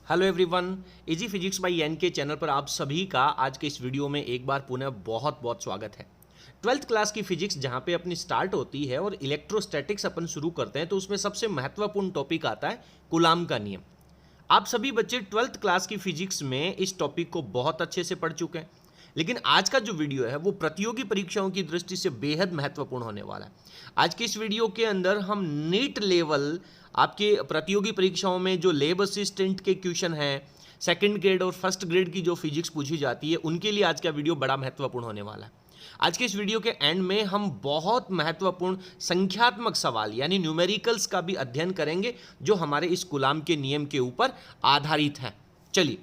Hello everyone, easy physics by N K channel पर आप सभी का आज के इस वीडियो में एक बार पुनः बहुत बहुत स्वागत है। 12th क्लास की फिजिक्स जहाँ पे अपनी स्टार्ट होती है और इलेक्ट्रोस्टैटिक्स अपन शुरू करते हैं तो उसमें सबसे महत्वपूर्ण टॉपिक आता है कूलाम का नियम। आप सभी बच्चे 12th क्लास की फिजिक्स में इस टॉपिक को बहुत अच्छे से पढ़ चुके हैं, लेकिन आज का जो वीडियो है वो प्रतियोगी परीक्षाओं की दृष्टि से बेहद महत्वपूर्ण होने वाला है। आज के इस वीडियो के अंदर हम नीट लेवल आपके प्रतियोगी परीक्षाओं में जो लैब असिस्टेंट के क्वेश्चन हैं, सेकंड ग्रेड और फर्स्ट ग्रेड की जो फिजिक्स पूछी जाती है उनके लिए आज का वीडियो बड़ा महत्वपूर्ण होने वाला है। आज के इस वीडियो के एंड में हम बहुत महत्वपूर्ण संख्यात्मक सवाल यानी न्यूमेरिकल्स का भी अध्ययन करेंगे जो हमारे इस कूलाम के नियम के ऊपर आधारित है। चलिए,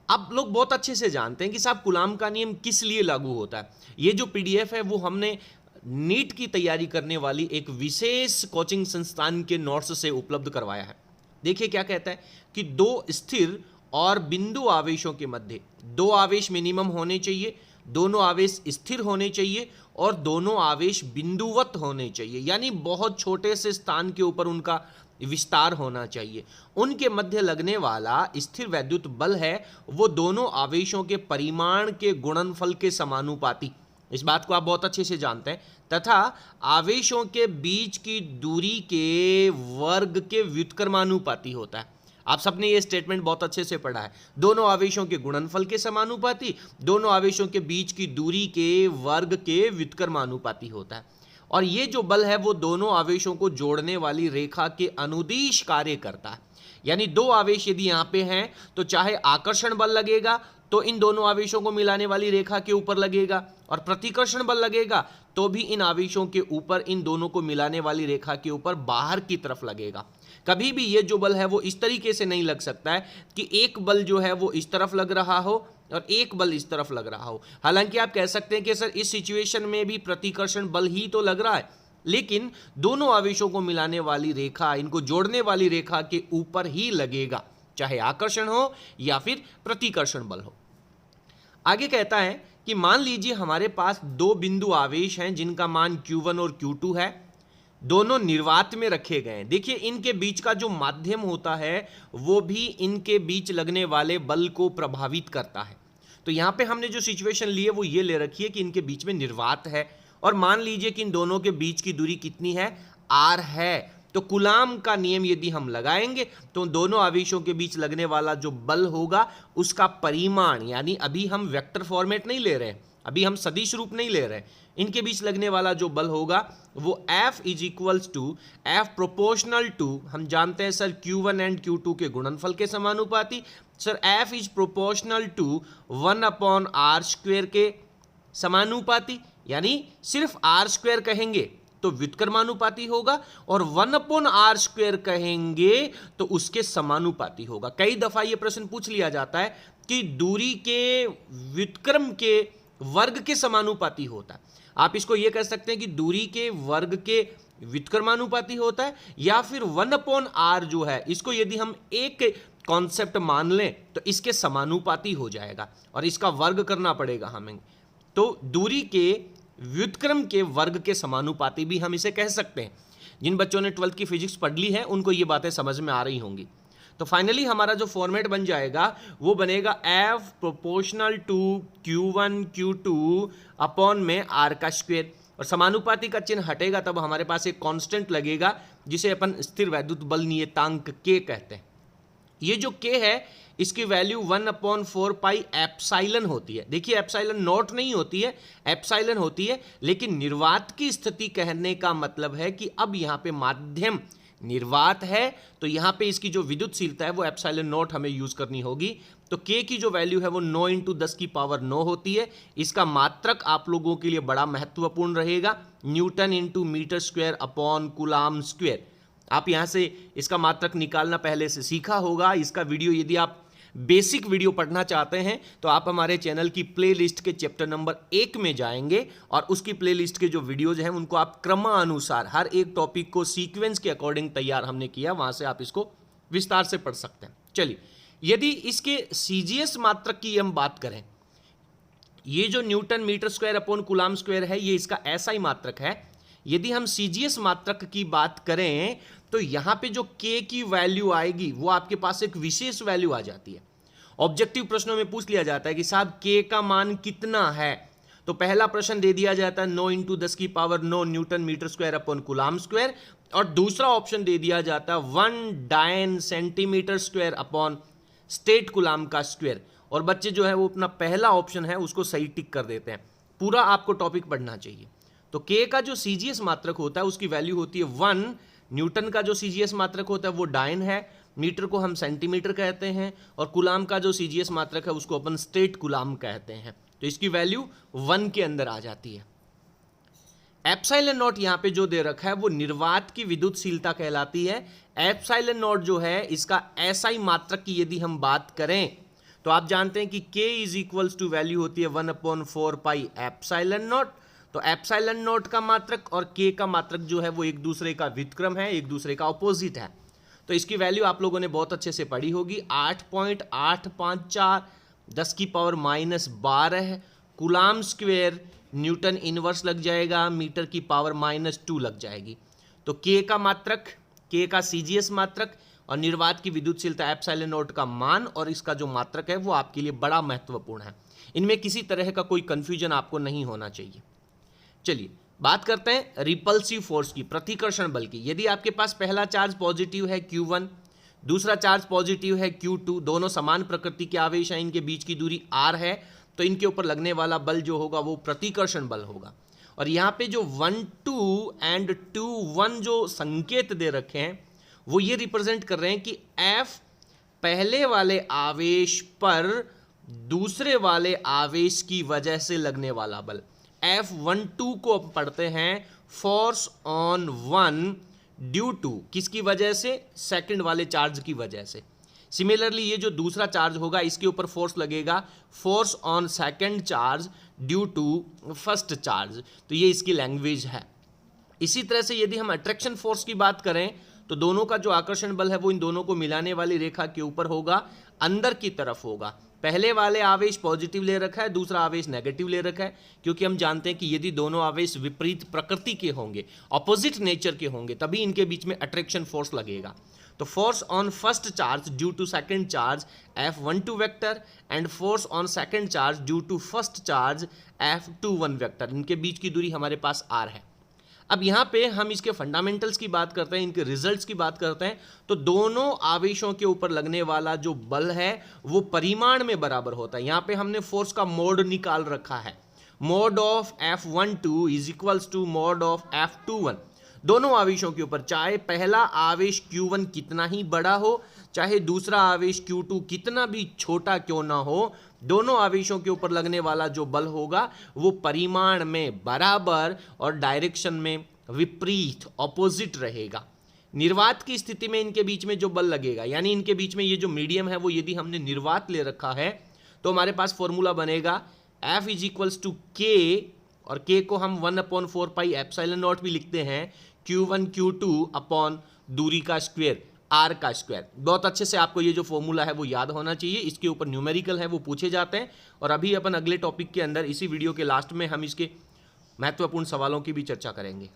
आप लोग बहुत अच्छे से जानते हैं कि साहब कूलाम का नियम किस लिए लागू होता है। ये जो पीडीएफ है वो हमने नीट की तैयारी करने वाली एक विशेष कोचिंग संस्थान के नोट्स से उपलब्ध करवाया है। देखिए क्या कहता है कि दो स्थिर और बिंदु आवेशों के मध्य दो आवेश मिनिमम होने चाहिए, दोनों आवेश स्थिर होने चाहिए और दोनों आवेश बिंदुवत होने चाहिए, यानी बहुत छोटे से स्थान के ऊपर उनका विस्तार होना चाहिए। उनके मध्य लगने वाला स्थिर वैद्युत बल है वो दोनों आवेशों के परिमाण के गुणनफल के समानुपाती, इस बात को आप बहुत अच्छे से जानते हैं, तथा आवेशों के बीच की दूरी के वर्ग के व्युत्क्रमानुपाती होता है। आप सबने ये स्टेटमेंट बहुत अच्छे से पढ़ा है। दोनों आवेशों के गुणनफल के समानुपाती, दोनों आवेशों के बीच की दूरी के वर्ग के व्युत्क्रमानुपाती होता है। और ये जो बल है वो दोनों आवेशों को जोड़ने वाली रेखा के अनुदिश कार्य करता है। यानी दो आवेश यदि यहाँ पे हैं तो चाहे आकर्षण बल लगेगा तो इन दोनों आवेशों को मिलाने वाली रेखा के ऊपर लगेगा, और प्रतिकर्षण बल लगेगा तो भी इन आवेशों के ऊपर इन दोनों को मिलाने वाली रेखा के ऊपर बाहर की तरफ लगेगा। कभी भी ये जो बल है वो इस तरीके से नहीं लग सकता है कि एक बल जो है वो इस तरफ लग रहा हो और एक बल इस तरफ लग रहा हो। हालांकि आप कह सकते हैं कि सर इस सिचुएशन में भी प्रतिकर्षण बल ही तो लग रहा है, लेकिन दोनों आवेशों को मिलाने वाली रेखा, इनको जोड़ने वाली रेखा के ऊपर ही लगेगा, चाहे आकर्षण हो या फिर प्रतिकर्षण बल हो। आगे कहता है कि मान लीजिए हमारे पास दो बिंदु आवेश हैं जिनका मान Q1 और Q2 है, दोनों निर्वात में रखे गए हैं। देखिए इनके बीच का जो माध्यम होता है वो भी इनके बीच लगने वाले बल को प्रभावित करता है। तो यहाँ पे हमने जो सिचुएशन ली है वो ये ले रखी है कि इनके बीच में निर्वात है और मान लीजिए कि इन दोनों के बीच की दूरी कितनी है, r है। तो कूलाम का नियम यदि हम लगाएंगे तो दोनों आवेशों के बीच लगने वाला जो बल होगा उसका परिमाण, यानी अभी हम वेक्टर फॉर्मेट नहीं ले रहे हैं, अभी हम सदिश रूप नहीं ले रहे हैं, इनके बीच लगने वाला जो बल होगा वो F is equals to F proportional to, हम जानते हैं सर Q1 एंड Q2 के गुणनफल के समानुपाती, sir F is proportional to 1/r² के समानुपाती, यानी सिर्फ r² कहेंगे तो व्युत्क्रमानुपाती होगा और 1/r² कहेंगे तो उसके समानुपाती होगा। कई दफा ये प्रश्न पूछ लिया जाता है कि दूरी के व्युत्क्रम के वर्ग के समानुपाती होता है। आप इसको ये कह सकते हैं कि दूरी के वर्ग के व्युत्क्रमानुपाती होता है, या फिर 1/r जो है इसको यदि हम एक कॉन्सेप्ट मान लें तो इसके समानुपाती हो जाएगा और इसका वर्ग करना पड़ेगा हमें, तो दूरी के व्युत्क्रम के वर्ग के समानुपाती भी हम इसे कह सकते हैं। जिन बच्चों ने 12th की फिजिक्स पढ़ ली है उनको ये बातें समझ में आ रही होंगी। तो फाइनली हमारा जो फॉर्मेट बन जाएगा वो बनेगा F proportional to Q1 Q2 upon में r का स्क्वायर, और समानुपाती का चिन्ह हटेगा तब हमारे पास एक कांस्टेंट लगेगा जिसे अपन स्थिर वैद्युत बल नियतांक K कहते हैं। ये जो K है इसकी वैल्यू 1/4 पाई एप्साइलन होती है। देखिए एप्साइलन नॉट नहीं होती है, एप्साइलन होती है, लेकिन निर्वात की स्थिति कहने का मतलब है कि अब यहाँ पे माध्यम निर्वात है तो यहाँ पे इसकी जो विद्युतशीलता है वो एप्साइलन नॉट हमें यूज करनी होगी। तो K की जो वैल्यू है वो 9 × 10⁹ होती है। इसका मात्रक आप लोगों के लिए बड़ा महत्वपूर्ण रहेगा, N/m² अपॉन कूलाम स्क्वायर। आप यहाँ से इसका मात्रक निकालना पहले से सीखा होगा। इसका वीडियो यदि आप बेसिक वीडियो पढ़ना चाहते हैं तो आप हमारे चैनल की प्लेलिस्ट के चैप्टर नंबर 1 में जाएंगे और उसकी प्लेलिस्ट के जो वीडियोज हैं उनको आप क्रमानुसार हर एक टॉपिक को सीक्वेंस के अकॉर्डिंग तैयार हमने किया, वहां से आप इसको विस्तार से पढ़ सकते हैं। चलिए, यदि इसके CGS मात्रक की हम बात करें, ये जो N/m² अपॉन कूलाम स्क्वायर है ये इसका SI मात्रक है, यदि हम सीजीएस मात्रक की बात करें तो यहां पे जो के की वैल्यू आएगी वो आपके पास एक विशेष वैल्यू आ जाती है। ऑब्जेक्टिव प्रश्नों में पूछ लिया जाता है कि साहब के का मान कितना है, तो पहला प्रश्न दे दिया जाता है 9 × 10⁻9 newton metre square upon coulomb square, और दूसरा ऑप्शन दे दिया जाता है 1 dyne centimetre square upon state coulomb का स्क्वायर। और बच्चे जो है वो अपना पहला ऑप्शन है उसको सही टिक कर देते हैं। पूरा आपको टॉपिक पढ़ना चाहिए। तो के का जो सीजीएस मात्रक होता है उसकी वैल्यू होती है 1, न्यूटन का जो सीजीएस मात्रक होता है वो डायन है, मीटर को हम सेंटीमीटर कहते हैं, और कूलाम का जो सीजीएस मात्रक है उसको अपन स्टेट कूलाम कहते हैं। तो इसकी वैल्यू 1 के अंदर आ जाती है। एप्सिलॉन नॉट यहाँ पे जो दे रखा है वो निर्वात की विद्युतशीलता कहलाती है। एप्सिलॉन नॉट जो है इसका एसआई मात्रक की यदि हम बात करें तो आप जानते हैं कि K = वैल्यू होती है 1/4 पाई एप्सिलॉन नॉट। तो एप्सिलॉन नॉट का मात्रक और K का मात्रक जो है वो एक दूसरे का व्युत्क्रम है, एक दूसरे का ऑपोजिट है। तो इसकी वैल्यू आप लोगों ने बहुत अच्छे से पढ़ी होगी, 8.854 10⁻12 कूलाम स्क्वायर न्यूटन इनवर्स लग जाएगा, मीटर की पावर -2 लग जाएगी। तो K का मात्रक, K का सीजीएस मात्रक और निर्वात की विद्युतशीलता एप्सिलॉन नॉट का मान और इसका जो मात्रक है वो आपके लिए बड़ा महत्वपूर्ण है। इनमें किसी तरह का कोई कंफ्यूजन आपको नहीं होना चाहिए। चलिए बात करते हैं रिपल्सिव फोर्स की, प्रतिकर्षण बल की। यदि आपके पास पहला चार्ज पॉजिटिव है Q1, दूसरा चार्ज पॉजिटिव है Q2, दोनों समान प्रकृति के आवेश हैं, इनके बीच की दूरी r है, तो इनके ऊपर लगने वाला बल जो होगा वो प्रतिकर्षण बल होगा। और यहाँ पे जो 1 2 एंड 2 1 जो संकेत दे रखे हैं वो ये रिप्रेजेंट कर रहे हैं कि F पहले वाले आवेश पर दूसरे वाले आवेश की वजह से लगने वाला बल। F12 को अब पढ़ते हैं फोर्स ऑन 1 ड्यू टू, किसकी वजह से? सेकंड वाले चार्ज की वजह से। सिमिलरली ये जो दूसरा चार्ज होगा इसके ऊपर फोर्स लगेगा force on second charge due to first charge. तो ये इसकी लैंग्वेज है। इसी तरह से यदि हम अट्रैक्शन फोर्स की बात करें तो दोनों का जो आकर्षण बल है वो इन दोनों को मिलाने वाली रेखा के ऊपर होगा, अंदर की तरफ होगा। पहले वाले आवेश पॉजिटिव ले रखा है, दूसरा आवेश नेगेटिव ले रखा है, क्योंकि हम जानते हैं कि यदि दोनों आवेश विपरीत प्रकृति के होंगे, ऑपोजिट नेचर के होंगे, तभी इनके बीच में अट्रैक्शन फोर्स लगेगा। तो force on first charge due to second charge F12 vector and force on second charge due to first charge F21 vector, इनके बीच की दूरी हमारे पास r है। अब यहाँ पे हम इसके फंडामेंटल्स की बात करते हैं, इनके रिजल्ट्स की बात करते हैं। तो दोनों आवेशों के ऊपर लगने वाला जो बल है वो परिमाण में बराबर होता है। यहाँ पे हमने फोर्स का मोड निकाल रखा है, mode of F12 = mode of F21। दोनों आवेशों के ऊपर, चाहे पहला आवेश Q1 कितना ही बड़ा हो, चाहे दूसरा आवेश Q2 कितना भी छोटा क्यों ना हो, दोनों आवेशों के ऊपर लगने वाला जो बल होगा वो परिमाण में बराबर और डायरेक्शन में विपरीत, ऑपोजिट रहेगा। निर्वात की स्थिति में इनके बीच में जो बल लगेगा, यानी इनके बीच में ये जो मीडियम है वो यदि हमने निर्वात ले रखा है तो हमारे पास फॉर्मूला बनेगा F = K, और K को हम 1/4 पाई एप्सिलॉन नॉट भी लिखते हैं, Q1 Q2 अपॉन दूरी का स्क्वायर, r का स्क्वायर। बहुत अच्छे से आपको ये जो फॉर्मूला है वो याद होना चाहिए। इसके ऊपर न्यूमेरिकल है वो पूछे जाते हैं, और अभी अपन अगले टॉपिक के अंदर इसी वीडियो के लास्ट में हम इसके महत्वपूर्ण सवालों की भी चर्चा करेंगे।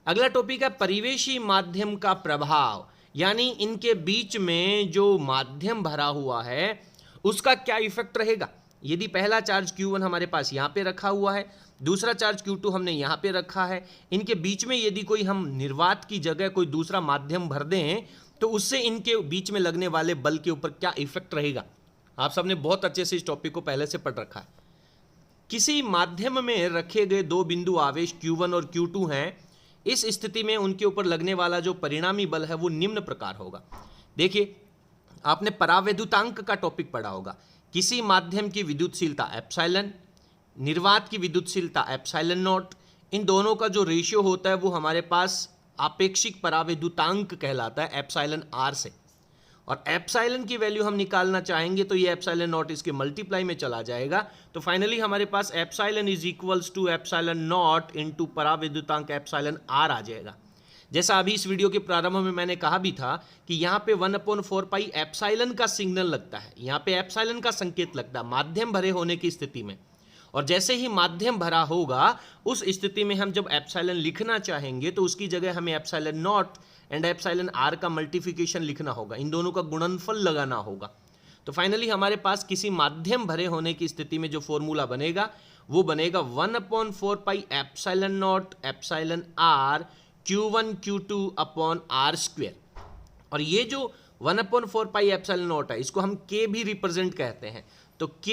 अगला टॉपिक है परिवेशी माध्यम का प्रभाव, यानी इनके बीच में जो माध्यम भरा हुआ है उसका क्या इफेक्ट रहेगा। यदि पहला चार्ज Q1 हमारे पास यहाँ पे रखा हुआ है, दूसरा चार्ज Q2 हमने यहाँ पे रखा है, इनके बीच में यदि कोई हम निर्वात की जगह कोई दूसरा माध्यम भर दें तो उससे इनके बीच में लगने वाले बल के ऊपर क्या इफेक्ट रहेगा। आप सबने बहुत अच्छे से इस टॉपिक को पहले से पढ़ रखा है। किसी माध्यम में रखे गए दो बिंदु आवेश Q1 और Q2 हैं, इस स्थिति में उनके ऊपर लगने वाला जो परिणामी बल है वो निम्न प्रकार होगा। देखिए, आपने परावैद्युतांक का टॉपिक पढ़ा होगा। किसी माध्यम की विद्युतशीलता एप्सिलॉन, निर्वात की विद्युतशीलता एप्सिलॉन नॉट, इन दोनों का जो रेशियो होता है वो हमारे पास आपेक्षिक परावैद्युतांक कहलाता है एप्सिलॉन r से। और एप्सिलॉन की वैल्यू हम निकालना चाहेंगे तो ये एप्सिलॉन नॉट इसके मल्टीप्लाई में चला जाएगा, तो फाइनली हमारे पास एप्सिलॉन = एप्सिलॉन नॉट इंटू परावैद्युतांक एप्सिलॉन r आ जाएगा। जैसा अभी इस वीडियो के प्रारंभ में मैंने कहा भी था कि यहाँ पे 1/4 पाई एप्सिलॉन का सिग्नल लगता है, यहाँ पे एप्सिलॉन का संकेत लगता है माध्यम भरे होने की स्थिति में। और जैसे ही माध्यम भरा होगा उस स्थिति में हम जब एप्सिलॉन लिखना चाहेंगे तो उसकी जगह हमें epsilon naught and epsilon R का मल्टीप्लिकेशन लिखना होगा, इन दोनों का गुणनफल लगाना होगा। तो फाइनली हमारे पास किसी माध्यम भरे होने की स्थिति में जो फॉर्मूला बनेगा वो बनेगा 1/4 pi epsilon naught epsilon R Q1 Q2 upon R square. और ये जो 1/4 पाई एप्सिलॉन नॉट है इसको हम K भी रिप्रेजेंट कहते हैं, तो K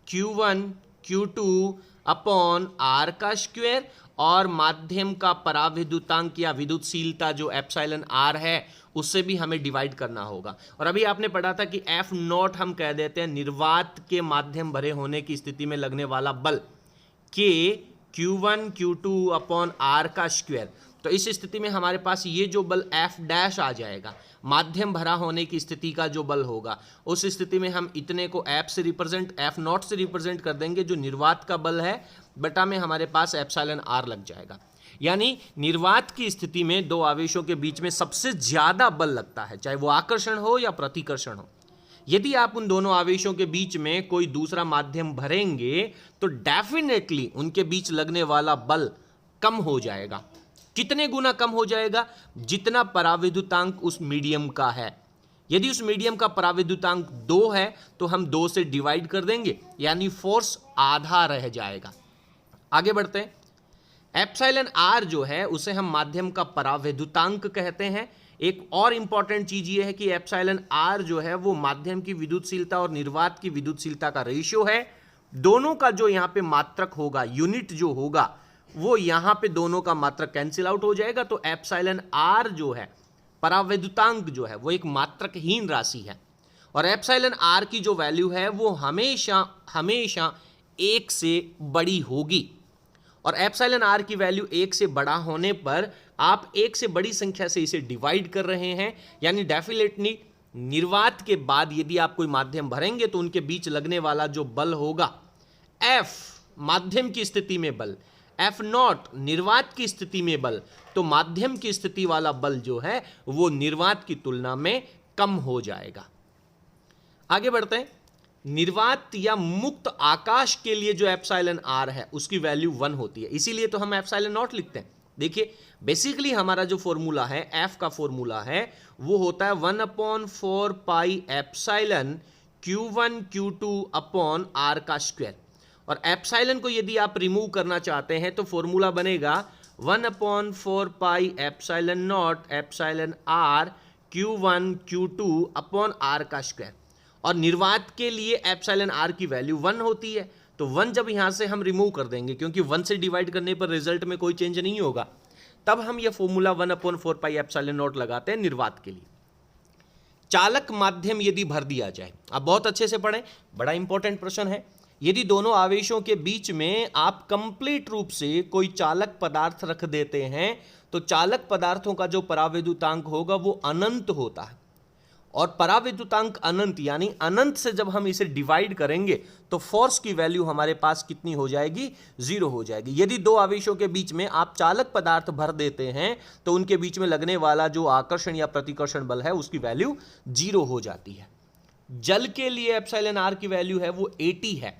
Q1 Q2 upon R का स्क्वेयर और माध्यम का पराविद्युतांक या विद्युतशीलता जो एप्सिलॉन आर है उससे भी हमें डिवाइड करना होगा। और अभी आपने पढ़ा था कि एफ नॉट हम कह देते हैं निर्वात के माध्यम भरे होने की स्थिति में लगने वाला बल, K Q1 Q2 upon R का स्क्वायर। तो इस स्थिति में हमारे पास ये जो बल F डैश आ जाएगा, माध्यम भरा होने की स्थिति का जो बल होगा, उस स्थिति में हम इतने को F नॉट से रिप्रेजेंट कर देंगे जो निर्वात का बल है, बटा में हमारे पास एप्सिलॉन आर लग जाएगा। यानी निर्वात की स्थिति में दो आवेशों के बीच में सबसे ज्यादा बल लगता है, चाहे वो आकर्षण हो या प्रतिकर्षण हो। यदि आप उन दोनों आवेशों के बीच में कोई दूसरा माध्यम भरेंगे तो डेफिनेटली उनके बीच लगने वाला बल कम हो जाएगा। कितने गुना कम हो जाएगा? जितना पराविद्युतांक उस मीडियम का है। यदि उस मीडियम का पराविद्युतांक 2 है तो हम 2 से डिवाइड कर देंगे, यानी फोर्स आधा रह जाएगा। आगे बढ़ते हैं। एप्सिलॉन आर जो है उसे हम माध्यम का पराविद्युतांक कहते हैं। एक और इंपॉर्टेंट चीज ये है कि एप्सिलॉन आर जो है वो माध्यम की विद्युतशीलता और निर्वात की विद्युतशीलता का रेशियो है। दोनों का जो यहाँ पे मात्रक होगा, यूनिट जो होगा, वो यहाँ पे दोनों का मात्रक कैंसिल आउट हो जाएगा। तो एप्सिलॉन आर जो है, पराविद्युतांक जो है, वो एक मात्रकहीन राशि है और एप्सिलॉन आर की जो वैल्यू है वो हमेशा हमेशा 1 से बड़ी होगी। और एप्सिलॉन आर की वैल्यू 1 से बड़ा होने पर आप 1 से बड़ी संख्या से इसे डिवाइड कर रहे हैं, यानी डेफिनेटली निर्वात के बाद यदि आप कोई माध्यम भरेंगे तो उनके बीच लगने वाला जो बल होगा, F माध्यम की स्थिति में बल, F नॉट निर्वात की स्थिति में बल, तो माध्यम की स्थिति वाला बल जो है वो निर्वात की तुलना में कम हो जाएगा। आगे बढ़ते हैं। निर्वात या मुक्त आकाश के लिए जो एप्सिलॉन आर है उसकी वैल्यू 1 होती है, इसीलिए तो हम एप्सिलॉन नॉट लिखते हैं। देखिए बेसिकली हमारा जो फॉर्मूला है, एफ का फॉर्मूला है, वो होता है 1/4 pi epsilon Q1 Q2 upon R का स्क्वायर। और एप्सिलॉन को यदि आप रिमूव करना चाहते हैं तो फॉर्मूला बनेगा 1/4 pi epsilon naught epsilon R Q1 Q2 upon R का स्क्वायर। और निर्वात के लिए एप्सिलॉन आर की वैल्यू 1 होती है, तो 1 जब यहां से हम रिमूव कर देंगे, क्योंकि 1 से डिवाइड करने पर रिजल्ट में कोई चेंज नहीं होगा, तब हम यह फॉर्मूला 1/4 पाई एप्सिलॉन नॉट लगाते हैं निर्वात के लिए। चालक माध्यम यदि भर दिया जाए, आप बहुत अच्छे से पढ़ें, बड़ा इंपॉर्टेंट प्रश्न है। यदि दोनों आवेशों के बीच में आप कंप्लीट रूप से कोई चालक पदार्थ रख देते हैं तो चालक पदार्थों का जो पराविद्युतांक होगा वो अनंत होता है। और पराविद्युतांक अनंत, यानी अनंत से जब हम इसे डिवाइड करेंगे तो फोर्स की वैल्यू हमारे पास कितनी हो जाएगी? 0 हो जाएगी। यदि दो आवेशों के बीच में आप चालक पदार्थ भर देते हैं तो उनके बीच में लगने वाला जो आकर्षण या प्रतिकर्षण बल है उसकी वैल्यू 0 हो जाती है। जल के लिए एप्सिलॉन आर की वैल्यू है वो 80 है,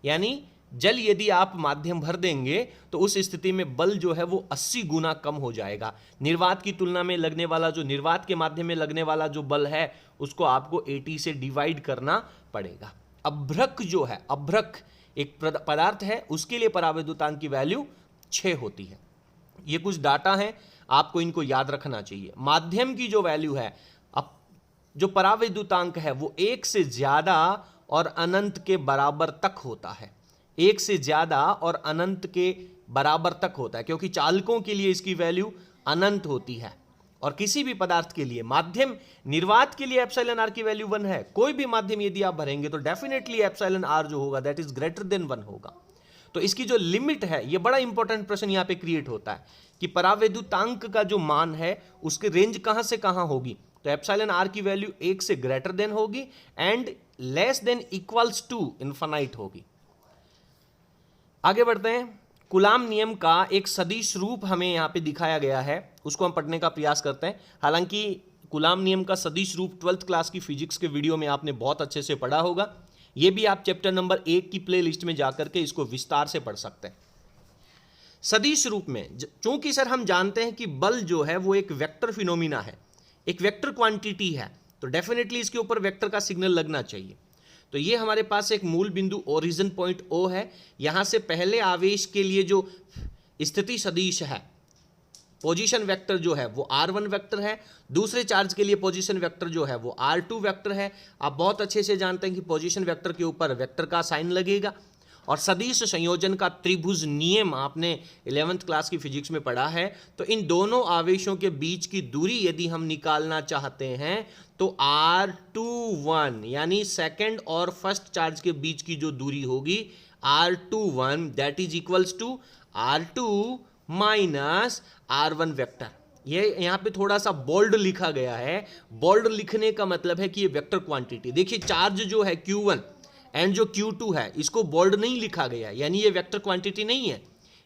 यानी जल यदि आप माध्यम भर देंगे तो उस स्थिति में बल जो है वो 80 गुना कम हो जाएगा। निर्वात की तुलना में लगने वाला जो निर्वात के माध्यम में लगने वाला जो बल है उसको आपको 80 से डिवाइड करना पड़ेगा। अभ्रक जो है, अभ्रक एक पदार्थ है, उसके लिए पराविद्युतांक की वैल्यू 6 होती है। ये कुछ डाटा है, आपको इनको याद रखना चाहिए। माध्यम की जो वैल्यू है, अब जो पराविद्युतांक है वो 1 से ज्यादा और अनंत के बराबर तक होता है। 1 से ज्यादा और अनंत के बराबर तक होता है, क्योंकि चालकों के लिए इसकी वैल्यू अनंत होती है। और किसी भी पदार्थ के लिए, माध्यम निर्वात के लिए एप्सिलॉन आर की वैल्यू 1 है। कोई भी माध्यम यदि आप भरेंगे तो डेफिनेटली एप्सिलॉन आर जो होगा दैट इज ग्रेटर देन 1 होगा। तो इसकी जो लिमिट है, ये बड़ा इंपॉर्टेंट प्रश्न यहां पे क्रिएट होता है कि पराविद्युतांक का जो मान है उसकी रेंज कहां से कहां होगी। तो एप्सिलॉन आर की वैल्यू 1 से ग्रेटर देन होगी and less than equals to infinite होगी। आगे बढ़ते हैं। कूलाम नियम का एक सदिश रूप हमें यहाँ पे दिखाया गया है, उसको हम पढ़ने का प्रयास करते हैं। हालांकि कूलाम नियम का सदिश रूप 12th क्लास की फिजिक्स के वीडियो में आपने बहुत अच्छे से पढ़ा होगा। ये भी आप चैप्टर नंबर 1 की प्लेलिस्ट में जाकर के इसको विस्तार से पढ़ सकते हैं। सदिश रूप में चूंकि सर हम जानते हैं कि बल जो है वो एक वेक्टर फिनोमिना है, एक वेक्टर क्वांटिटी है, तो डेफिनेटली इसके ऊपर वेक्टर का सिग्नल लगना चाहिए। तो ये हमारे पास एक मूल बिंदु ओरिजिन पॉइंट O है। यहां से पहले आवेश के लिए जो स्थिति सदिश है, पोजीशन वेक्टर जो है वो r1 वेक्टर है, दूसरे चार्ज के लिए पोजीशन वेक्टर जो है वो r2 वेक्टर है। आप बहुत अच्छे से जानते हैं कि पोजीशन वेक्टर के ऊपर वेक्टर का साइन लगेगा। और सदिश संयोजन का त्रिभुज नियम आपने 11th क्लास की फिजिक्स में पढ़ा है। तो इन दोनों आवेशों के बीच की दूरी यदि हम निकालना चाहते हैं तो r21 यानी सेकंड और फर्स्ट चार्ज के बीच की जो दूरी होगी r21 that is equals to r2 minus r1 vector. ये यहां पे थोड़ा सा बोल्ड लिखा गया है। बोल्ड लिखने का मतलब है कि ये वेक्टर क्वांटिटी, देखिए चार्ज जो है Q1 एंड जो Q2 है इसको बोल्ड नहीं लिखा गया, यानी ये वेक्टर क्वांटिटी नहीं है,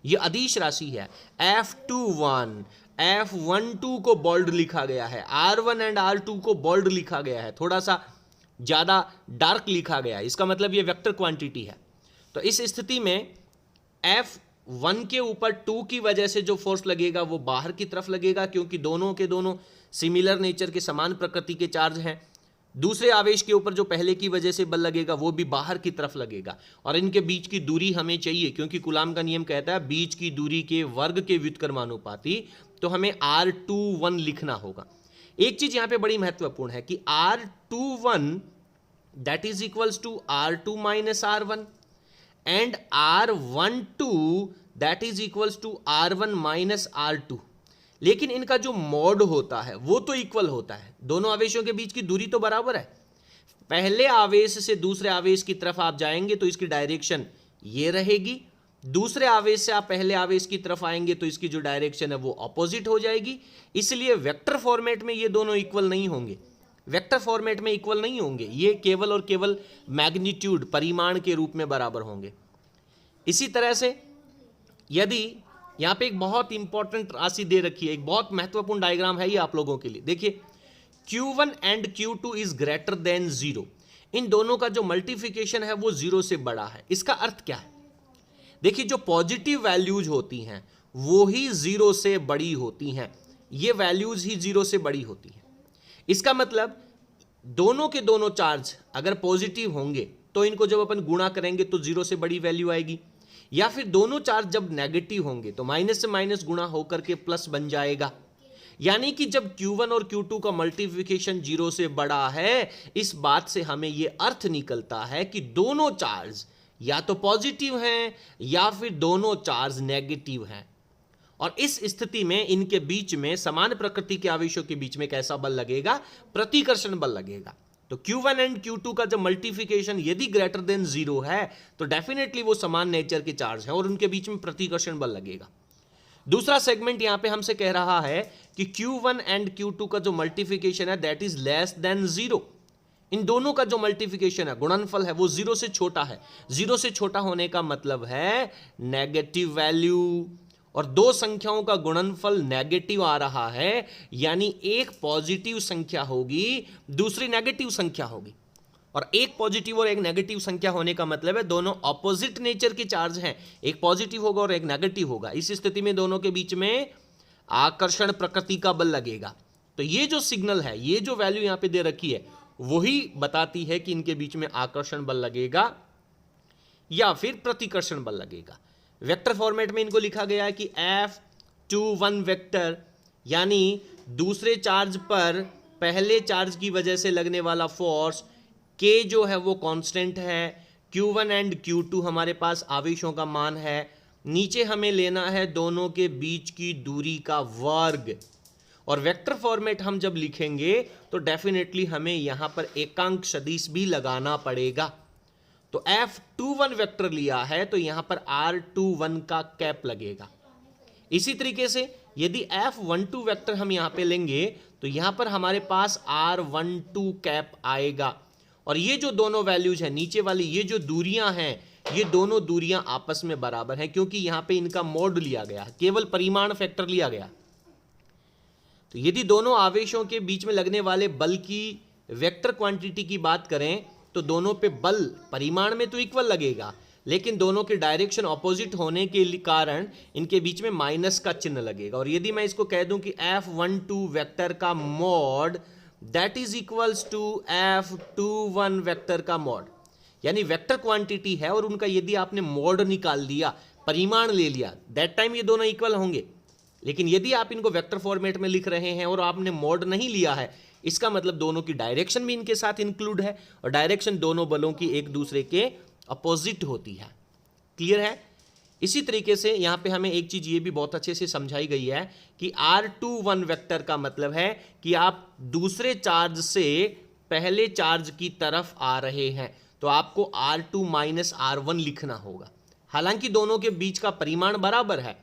ये अदिश राशि है। F21 F12 को बोल्ड लिखा गया है, R1 एंड R2 को बोल्ड लिखा गया है, थोड़ा सा ज्यादा डार्क लिखा गया है, इसका मतलब ये वेक्टर क्वांटिटी है। तो इस स्थिति में F1 के ऊपर 2 की वजह से जो फोर्स लगेगा वो बाहर की तरफ लगेगा, क्योंकि दोनों के दोनों सिमिलर नेचर के समान प्रकृति के चार्ज हैं। दूसरे आवेश के ऊपर जो पहले की वजह से बल लगेगा वो भी बाहर की तरफ लगेगा। और इनके बीच की दूरी हमें चाहिए, क्योंकि कूलाम का नियम कहता है बीच की दूरी के वर्ग के व्युत्क्रमानुपाती, तो हमें R21 लिखना होगा। एक चीज यहां पे बड़ी महत्वपूर्ण है कि R21 that is equals to R2 minus R1 and R12 that is equals to R1 minus R2, लेकिन इनका जो मोड होता है वो तो इक्वल होता है। दोनों आवेशों के बीच की दूरी तो बराबर है। पहले आवेश से दूसरे आवेश की तरफ आप जाएंगे तो इसकी डायरेक्शन ये रहेगी, दूसरे आवेश से आप पहले आवेश की तरफ आएंगे तो इसकी जो डायरेक्शन है वो ऑपोजिट हो जाएगी। इसलिए वेक्टर फॉर्मेट में ये दोनों इक्वल नहीं होंगे, वेक्टर फॉर्मेट में इक्वल नहीं होंगे, ये केवल और केवल मैग्नीट्यूड परिमाण के रूप में बराबर होंगे। इसी तरह से यदि यहां पे एक बहुत इंपॉर्टेंट राशि दे रखी है, एक बहुत महत्वपूर्ण डायग्राम है ये आप लोगों के लिए, देखिए Q1 and Q2 is greater than 0, इन दोनों का जो मल्टीप्लिकेशन है वो 0 से बड़ा है। इसका अर्थ क्या है? देखिए जो पॉजिटिव वैल्यूज होती हैं वो ही 0 से बड़ी होती हैं, ये वैल्यूज ही 0 से बड़ी होती हैं। इसका मतलब दोनों के दोनों चार्ज अगर पॉजिटिव होंगे तो इनको जब अपन गुणा करेंगे तो 0 से बड़ी वैल्यू आएगी, या फिर दोनों चार्ज जब नेगेटिव होंगे तो माइनस से माइनस गुणा होकर के प्लस बन जाएगा। यानी कि जब Q1 और Q2 का मल्टीप्लिकेशन 0 से बड़ा है, इस बात से हमें यह अर्थ निकलता है कि दोनों चार्ज या तो पॉजिटिव हैं या फिर दोनों चार्ज नेगेटिव हैं। और इस स्थिति में इनके बीच में समान प्रकृति के आवेशों के बीच में कैसा बल लगेगा? प्रतिकर्षण बल लगेगा। तो Q1 एंड Q2 का जब मल्टीप्लिकेशन यदि ग्रेटर देन 0 है तो डेफिनेटली वो समान नेचर के चार्ज है और उनके बीच में प्रतिकर्षण बल लगेगा। दूसरा सेगमेंट यहां पे हमसे कह रहा है कि Q1 एंड Q2 का जो मल्टीप्लिकेशन है दैट इज लेस देन 0, इन दोनों का जो मल्टीप्लिकेशन है, गुणनफल है, वो 0 से छोटा है। 0 से छोटा होने का मतलब है नेगेटिव वैल्यू, और दो संख्याओं का गुणनफल नेगेटिव आ रहा है, यानी एक पॉजिटिव संख्या होगी दूसरी नेगेटिव संख्या होगी। और एक पॉजिटिव और एक नेगेटिव संख्या होने का मतलब है दोनों ऑपोजिट नेचर के चार्ज हैं, एक पॉजिटिव होगा और एक नेगेटिव होगा। इस स्थिति में दोनों के बीच में आकर्षण प्रकृति का बल लगेगा। तो ये जो सिग्नल है, ये जो वैल्यू यहां पे दे रखी है, वही बताती है कि इनके बीच में आकर्षण बल लगेगा या फिर प्रतिकर्षण बल लगेगा। वेक्टर फॉर्मेट में इनको लिखा गया है कि F21 वेक्टर, यानी दूसरे चार्ज पर पहले चार्ज की वजह से लगने वाला फोर्स K जो है वो कांस्टेंट है, Q1 एंड Q2 हमारे पास आवेशों का मान है, नीचे हमें लेना है दोनों के बीच की दूरी का वर्ग। और वेक्टर फॉर्मेट हम जब लिखेंगे तो डेफिनेटली हमें यहां पर एकांक सदिश भी लगाना पड़ेगा। तो F21 वेक्टर लिया है तो यहां पर R21 का कैप लगेगा। इसी तरीके से यदि F12 वेक्टर हम यहां पे लेंगे तो यहां पर हमारे पास R12 कैप आएगा। और ये जो दोनों वैल्यूज हैं नीचे वाली, ये जो दूरियां हैं, ये दोनों दूरियां आपस में बराबर हैं, क्योंकि यहां पे इनका मोड लिया गया, केवल परिमाण फैक्टर लिया गया। तो यदि दोनों आवेशों के बीच में लगने वाले बल की वेक्टर क्वांटिटी की बात करें तो दोनों पे बल परिमाण में तो इक्वल लगेगा, लेकिन दोनों के डायरेक्शन ऑपोजिट होने के कारण इनके बीच में माइनस का चिन्ह लगेगा। और यदि मैं इसको कह दूं कि F12 वेक्टर का mod that is equals to F21 vector का मॉड, यानी वेक्टर क्वांटिटी है और उनका यदि आपने मॉड निकाल दिया, परिमाण ले लिया, दैट टाइम ये दोनों इक्वल होंगे। लेकिन यदि आप इनको वेक्टर फॉर्मेट में लिख रहे हैं और आपने मॉड नहीं लिया है, इसका मतलब दोनों की डायरेक्शन भी इनके साथ इंक्लूड है, और डायरेक्शन दोनों बलों की एक दूसरे के अपोजिट होती है। क्लियर है? इसी तरीके से यहां पे हमें एक चीज ये भी बहुत अच्छे से समझाई गई है कि R21 वेक्टर का मतलब है कि आप दूसरे चार्ज से पहले चार्ज की तरफ आ रहे हैं, तो आपको R2 माइनस R1 लिखना होगा। हालांकि दोनों के बीच का परिमाण बराबर है।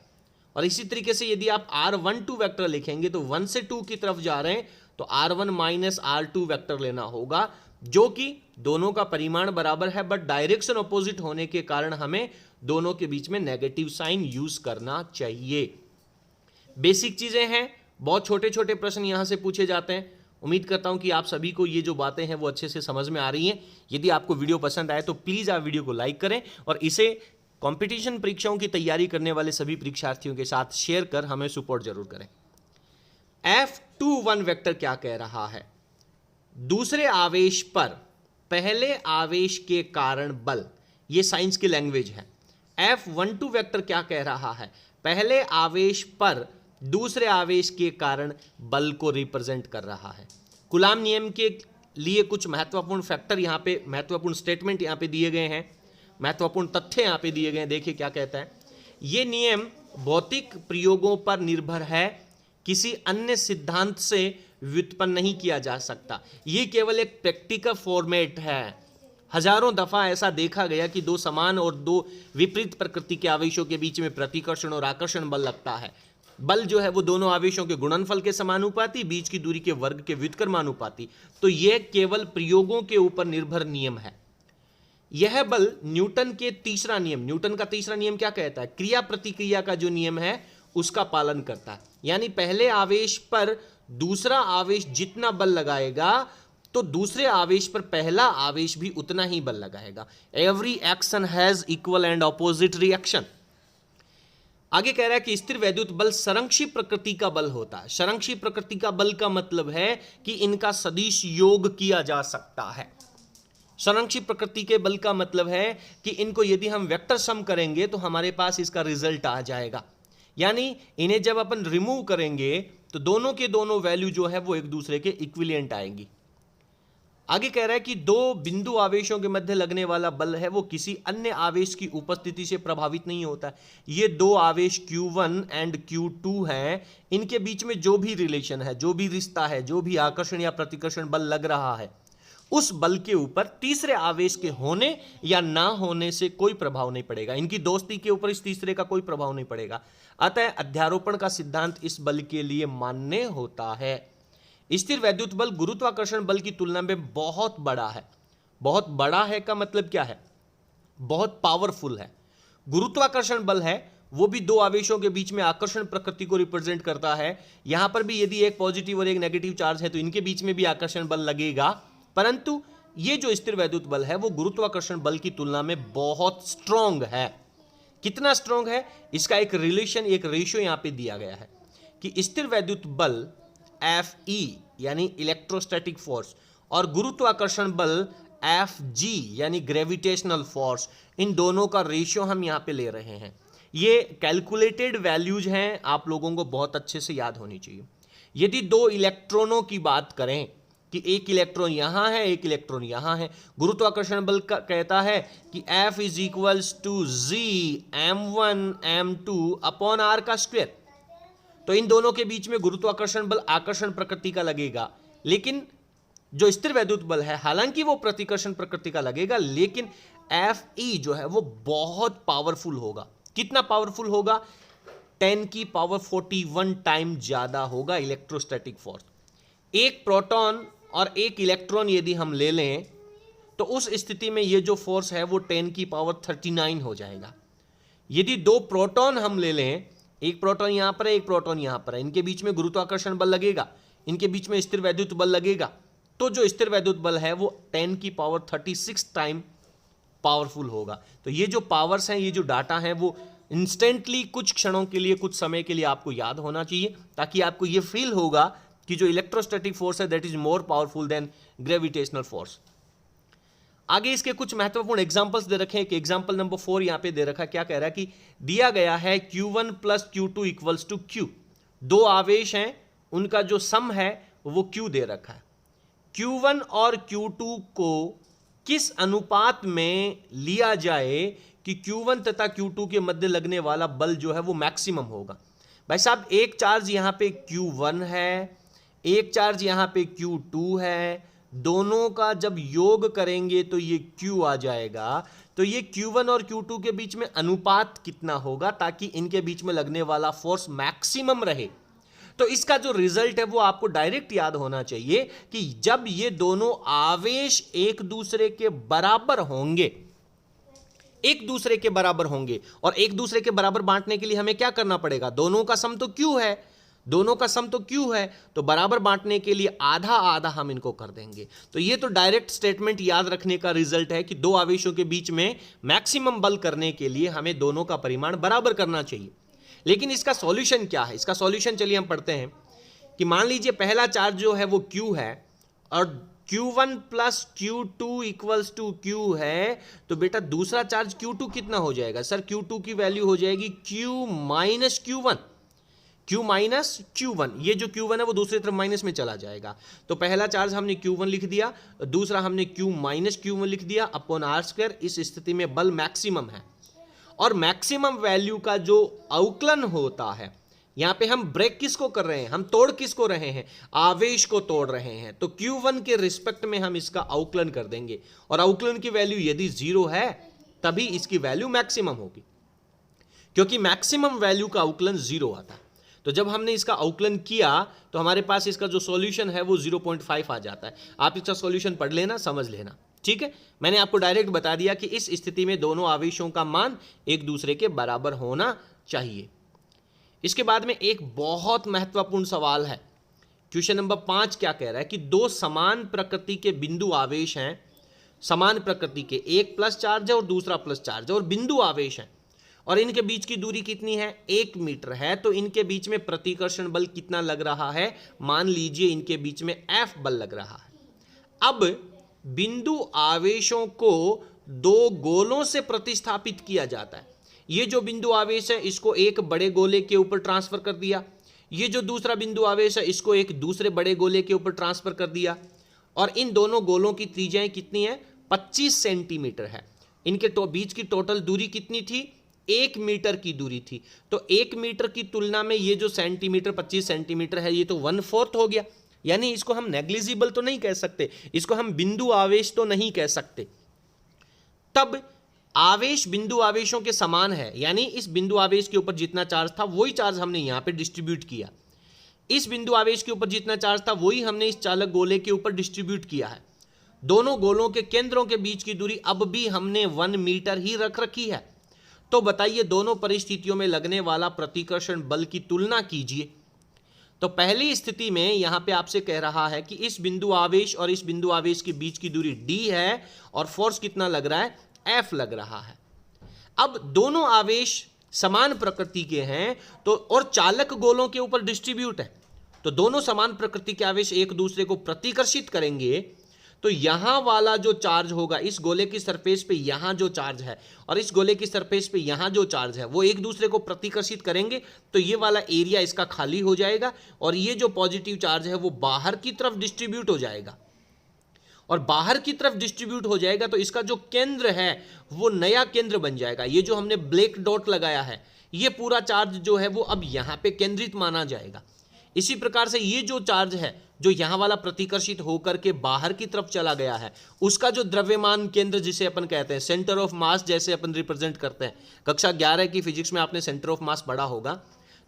और इसी तरीके से यदि आप R12 वेक्टर लिखेंगे तो 1 से 2 की तरफ जा रहे हैं, तो R1 माइनस R2 वेक्टर लेना होगा, जो कि दोनों का परिमाण बराबर है, बट डायरेक्शन अपोजिट होने के कारण हमें दोनों के बीच में नेगेटिव साइन यूज करना चाहिए। बेसिक चीजें हैं, बहुत छोटे छोटे प्रश्न यहां से पूछे जाते हैं। उम्मीद करता हूं कि आप सभी को ये जो बातें हैं वो अच्छे से समझ में आ रही हैं। यदि आपको वीडियो पसंद आए तो प्लीज आप वीडियो को लाइक करें और इसे कंपटीशन परीक्षाओं की तैयारी करने वाले सभी परीक्षार्थियों के साथ शेयर कर हमें सपोर्ट जरूर करें। F21 वेक्टर क्या कह रहा है? दूसरे आवेश पर पहले आवेश के कारण बल, ये साइंस की लैंग्वेज है। F12 वेक्टर क्या कह रहा है? पहले आवेश पर दूसरे आवेश के कारण बल को रिप्रेजेंट कर रहा है। कूलाम नियम के लिए कुछ महत्वपूर्ण फैक्टर यहां पे, महत्वपूर्ण स्टेटमेंट यहां पे दिए गए हैं, महत्वपूर्ण तथ्य यहां पे दिए गए हैं। देखिए क्या कहता है। यह नियम भौतिक प्रयोगों पर निर्भर है, किसी अन्य सिद्धांत से व्युत्पन्न नहीं किया जा सकता। यह केवल एक प्रैक्टिकल फॉर्मेट है। हजारों दफा ऐसा देखा गया कि दो समान और दो विपरीत प्रकृति के आवेशों के बीच में प्रतिकर्षण और आकर्षण बल लगता है। बल जो है वो दोनों आवेशों के गुणनफल के समानुपाती, बीच की दूरी के वर्ग के व्युत्क्रमानुपाती। तो यह केवल प्रयोगों के ऊपर निर्भर नियम है। यह बल न्यूटन के तीसरा नियम, न्यूटन का तीसरा नियम क्या कहता है? क्रिया प्रतिक्रिया का जो नियम है उसका पालन करता है। यानी पहले आवेश पर दूसरा आवेश जितना बल लगाएगा तो दूसरे आवेश पर पहला आवेश भी उतना ही बल लगाएगा। Every action has equal and opposite reaction. आगे कह रहा है कि स्थिर वैद्युत बल संरक्षी प्रकृति का बल होता है। संरक्षी प्रकृति का बल का मतलब है कि इनका सदिश योग किया जा सकता है। संरक्षी प्रकृति के बल का मतलब है कि इनको यदि हम वेक्टर सम करेंगे तो हमारे पास इसका रिजल्ट आ जाएगा। यानी इन्हें जब अपन रिमूव करेंगे तो दोनों के दोनों वैल्यू जो है वो एक दूसरे के इक्विवेलेंट आएंगी। आगे कह रहा है कि दो बिंदु आवेशों के मध्य लगने वाला बल है वो किसी अन्य आवेश की उपस्थिति से प्रभावित नहीं होता। ये दो आवेश Q1 एंड Q2 हैं, इनके बीच में जो भी रिलेशन है, जो भी रिश्ता है, जो भी आकर्षण या प्रतिकर्षण बल लग रहा है, उस बल के ऊपर तीसरे आवेश के होने या ना होने से कोई प्रभाव नहीं पड़ेगा। इनकी दोस्ती के ऊपर इस तीसरे का कोई प्रभाव नहीं पड़ेगा। अतः अध्यारोपण का सिद्धांत इस बल के लिए मान्य होता है। स्थिर वैद्युत बल गुरुत्वाकर्षण बल की तुलना में बहुत बड़ा है। बहुत बड़ा है का मतलब क्या है? बहुत पावरफुल है। गुरुत्वाकर्षण बल है वो भी दो आवेशों के बीच में आकर्षण प्रकृति को रिप्रेजेंट करता है। यहां पर भी यदि एक पॉजिटिव और एक नेगेटिव चार्ज है तो इनके बीच में भी आकर्षण बल लगेगा, परंतु ये जो स्थिर वैद्युत बल है वो गुरुत्वाकर्षण बल की तुलना में बहुत स्ट्रॉन्ग है। कितना स्ट्रॉन्ग है इसका एक रिलेशन, एक रेशियो यहां पे दिया गया है कि स्थिर वैद्युत बल Fe यानी इलेक्ट्रोस्टैटिक फोर्स और गुरुत्वाकर्षण बल Fg यानी ग्रेविटेशनल फोर्स, इन दोनों का रेशियो हम यहां पे ले रहे हैं। ये कैलकुलेटेड वैल्यूज हैं, आप लोगों को बहुत अच्छे से याद होनी चाहिए। यदि दो इलेक्ट्रॉनों की बात करें कि एक इलेक्ट्रॉन यहां है, एक इलेक्ट्रॉन यहां है, गुरुत्वाकर्षण बल का कहता है कि F is equals to G m1 m2 upon r का स्क्वायर। तो इन दोनों के बीच में गुरुत्वाकर्षण बल आकर्षण प्रकृति का लगेगा, लेकिन जो स्थिर वैद्युत बल है हालांकि वो प्रतिकर्षण प्रकृति का लगेगा, लेकिन Fe जो है वो बहुत पावरफुल होगा। कितना पावरफुल होगा? 10 की पावर 41 टाइम ज्यादा होगा इलेक्ट्रोस्टैटिक फोर्स। एक प्रोटॉन और एक इलेक्ट्रॉन यदि हम ले लें तो उस स्थिति में ये जो फोर्स है वो 10 की पावर 39 हो जाएगा। यदि दो प्रोटॉन हम ले लें, एक प्रोटॉन यहां पर है, एक प्रोटॉन यहां पर है, इनके बीच में गुरुत्वाकर्षण बल लगेगा, इनके बीच में स्थिर वैद्युत बल लगेगा, तो जो स्थिर वैद्युत बल है वो 10 की पावर 36 टाइम पावरफुल होगा। तो ये जो पावर्स हैं, ये जो डाटा है, वो इंस्टेंटली कुछ क्षणों के लिए, कुछ समय के लिए आपको याद होना चाहिए, ताकि आपको ये फील होगा कि जो इलेक्ट्रोस्टैटिक फोर्स है that is more powerful than gravitational force. आगे इसके कुछ महत्वपूर्ण एग्जांपल्स दे रखे हैं। एक एग्जांपल नंबर 4 यहां पे दे रखा, क्या कह रहा है कि दिया गया है Q1 plus Q2 equals to Q। दो आवेश हैं, उनका जो सम है वो Q दे रखा है। Q1 और Q2 को किस अनुपात में लिया जाए कि Q1 तथा Q2 के मध्य लगने वाला बल जो है वो मैक्सिमम होगा। भाई साहब, एक चार्ज यहां पे Q1 है, एक चार्ज यहां पे Q2 है, दोनों का जब योग करेंगे तो ये Q आ जाएगा। तो ये Q1 और Q2 के बीच में अनुपात कितना होगा ताकि इनके बीच में लगने वाला फोर्स मैक्सिमम रहे। तो इसका जो रिजल्ट है वो आपको डायरेक्ट याद होना चाहिए कि जब ये दोनों आवेश एक दूसरे के बराबर होंगे, एक दूसरे के बराबर होंगे, और एक दूसरे के बराबर बांटने के लिए हमें क्या करना पड़ेगा, दोनों का सम तो Q है, दोनों का सम तो Q है, तो बराबर बांटने के लिए आधा आधा हम इनको कर देंगे। तो ये तो डायरेक्ट स्टेटमेंट याद रखने का रिजल्ट है कि दो आवेशों के बीच में मैक्सिमम बल करने के लिए हमें दोनों का परिमाण बराबर करना चाहिए। लेकिन इसका सॉल्यूशन क्या है? इसका सॉल्यूशन चलिए हम पढ़ते हैं कि मान लीजिए पहला चार्ज जो है वो Q है और Q1 plus Q2 equals to Q है, तो बेटा दूसरा चार्ज Q2 कितना हो जाएगा? सर Q2 की वैल्यू हो जाएगी Q minus Q1, Q minus Q1। ये जो Q1 है वो दूसरी तरफ माइनस में चला जाएगा। तो पहला चार्ज हमने Q1 लिख दिया, दूसरा हमने Q माइनस Q1 लिख दिया अपॉन आर स्क्वायर। इस स्थिति में बल मैक्सिमम है, और मैक्सिमम वैल्यू का जो अवकलन होता है, यहां पे हम ब्रेक किसको कर रहे हैं, हम तोड़ किसको रहे हैं, आवेश को तोड़ रहे हैं। तो Q1 के रिस्पेक्ट में हम इसका अवकलन कर देंगे, और अवकलन की वैल्यू यदि 0 है तभी इसकी वैल्यू मैक्सिमम होगी, क्योंकि मैक्सिमम वैल्यू का अवकलन 0 आता है। तो जब हमने इसका अवकलन किया तो हमारे पास इसका जो सॉल्यूशन है वो 0.5 आ जाता है। आप इसका सॉल्यूशन पढ़ लेना, समझ लेना, ठीक है। मैंने आपको डायरेक्ट बता दिया कि इस स्थिति में दोनों आवेशों का मान एक दूसरे के बराबर होना चाहिए। इसके बाद में एक बहुत महत्वपूर्ण सवाल है, क्वेश्चन नंबर 5 क्या कह रहा है कि दो समान प्रकृति के बिंदु आवेश हैं, समान प्रकृति के, एक प्लस चार्ज है और दूसरा प्लस चार्ज है, और बिंदु आवेश है, और इनके बीच की दूरी कितनी है, 1 मीटर है। तो इनके बीच में प्रतिकर्षण बल कितना लग रहा है? मान लीजिए इनके बीच में F बल लग रहा है। अब बिंदु आवेशों को दो गोलों से प्रतिस्थापित किया जाता है। ये जो बिंदु आवेश है इसको एक बड़े गोले के ऊपर ट्रांसफर कर दिया, ये जो दूसरा बिंदु आवेश है इसको एक दूसरे बड़े गोले के ऊपर ट्रांसफर कर दिया, और इन दोनों गोलों की त्रिज्याएं कितनी है, 25 सेंटीमीटर है। इनके बीच की टोटल दूरी कितनी थी, 1 मीटर की दूरी थी। तो 1 मीटर की तुलना में ये जो सेंटीमीटर 25 सेंटीमीटर है ये तो 1/4 हो गया। यानी इसको हम नेग्लिजिबल तो नहीं कह सकते, इसको हम बिंदु आवेश तो नहीं कह सकते। तब आवेश बिंदु आवेशों के समान है, यानी इस बिंदु आवेश के ऊपर जितना चार्ज था वही चार्ज हमने यहां पे डिस्ट्रीब्यूट किया, इस बिंदु आवेश के ऊपर जितना चार्ज था वही हमने इस चालक गोले के ऊपर डिस्ट्रीब्यूट किया है। दोनों गोलों के केंद्रों के बीच की दूरी अब भी हमने 1 मीटर ही रख रखी है। तो बताइए दोनों परिस्थितियों में लगने वाला प्रतिकर्षण बल की तुलना कीजिए। तो पहली स्थिति में यहां पे आपसे कह रहा है कि इस बिंदु आवेश और इस बिंदु आवेश के बीच की दूरी d है, और फोर्स कितना लग रहा है, F लग रहा है। अब दोनों आवेश समान प्रकृति के हैं तो, और चालक गोलों के ऊपर डिस्ट्रीब्यूट है, तो दोनों समान प्रकृति के आवेश एक दूसरे को प्रतिकर्षित करेंगे। तो यहां वाला जो चार्ज होगा, इस गोले की सरफेस पे यहां जो चार्ज है और इस गोले की सरफेस पे यहां जो चार्ज है वो एक दूसरे को प्रतिकर्षित करेंगे, तो ये वाला एरिया इसका खाली हो जाएगा, और ये जो पॉजिटिव चार्ज है वो बाहर की तरफ डिस्ट्रीब्यूट हो जाएगा, और बाहर की तरफ डिस्ट्रीब्यूट हो जाएगा तो इसका जो केंद्र है वो नया केंद्र बन जाएगा। ये जो हमने ब्लैक डॉट लगाया है ये पूरा चार्ज जो है वो अब यहां पे केंद्रित माना जाएगा। इसी प्रकार से ये जो चार्ज है जो यहां वाला प्रतिकर्षित होकर के बाहर की तरफ चला गया है, उसका जो द्रव्यमान केंद्र जिसे अपन कहते हैं, सेंटर ऑफ मास जैसे अपन रिप्रेजेंट करते हैं, कक्षा 11 की फिजिक्स में आपने सेंटर ऑफ मास पढ़ा होगा,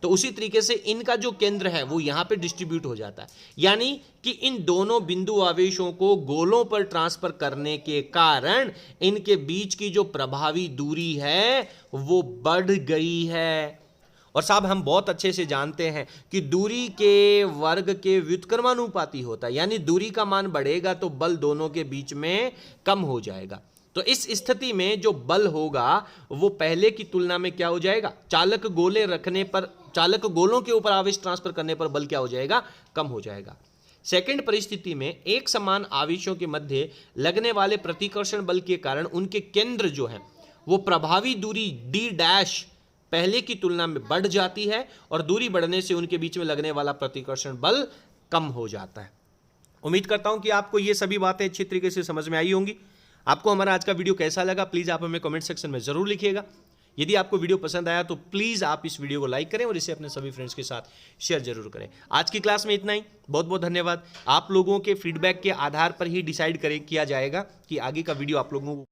तो उसी तरीके से इनका जो केंद्र है वो यहां पे डिस्ट्रीब्यूट हो जाता है। यानी कि इन दोनों बिंदु आवेशों को गोलों पर ट्रांसफर करने के कारण इनके बीच की जो प्रभावी दूरी है वो बढ़ गई है, और साहब हम बहुत अच्छे से जानते हैं कि दूरी के वर्ग के व्युत्क्रमानुपाती होता है, यानी दूरी का मान बढ़ेगा तो बल दोनों के बीच में कम हो जाएगा। तो इस स्थिति में जो बल होगा वो पहले की तुलना में क्या हो जाएगा, चालक गोलों के ऊपर आवेश ट्रांसफर करने पर बल क्या हो जाएगा, कम हो जाएगा। सेकंड परिस्थिति में एक समान आवेशों के मध्य लगने वाले प्रतिकर्षण बल के कारण उनके केंद्र जो है वो प्रभावी दूरी d डैश पहले की तुलना में बढ़ जाती है और दूरी बढ़ने से उनके बीच में लगने वाला प्रतिकर्षण बल कम हो जाता है। उम्मीद करता हूं कि आपको ये सभी बातें अच्छी तरीके से समझ में आई होंगी। आपको हमारा आज का वीडियो कैसा लगा प्लीज आप हमें कमेंट सेक्शन में जरूर लिखिएगा। यदि आपको वीडियो पसंद आया तो प्लीज आप इस वीडियो को लाइक करें और इसे अपने सभी फ्रेंड्स के साथ शेयर जरूर करें। आज की क्लास में इतना ही, बहुत बहुत धन्यवाद। आप लोगों के फीडबैक के आधार पर ही डिसाइड किया जाएगा कि आगे का वीडियो आप लोगों को